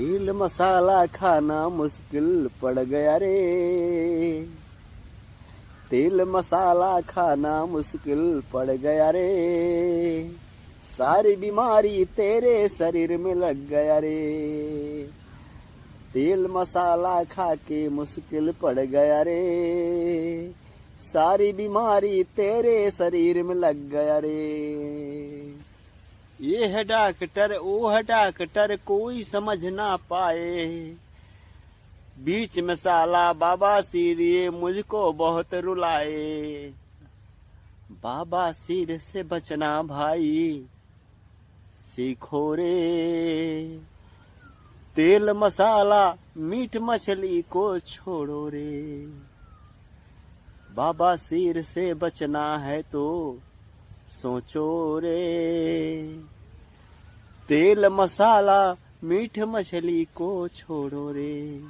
तेल मसाला खाना मुश्किल पड़ गया रे। तेल मसाला खाना मुश्किल पड़ गया रे। सारी बीमारी तेरे शरीर में लग गया रे। तेल मसाला खा के मुश्किल पड़ गया रे। सारी बीमारी तेरे शरीर में लग गया रे। ये है डॉक्टर वो है डॉक्टर कोई समझ ना पाए। बीच में साला बाबा सिर ये मुझको बहुत रुलाए। बाबा सिर से बचना भाई सीखो रे। तेल मसाला मीट मछली को छोड़ो रे। बाबा सिर से बचना है तो सोचो रे। तेल मसाला मीठ मछली को छोड़ो रे।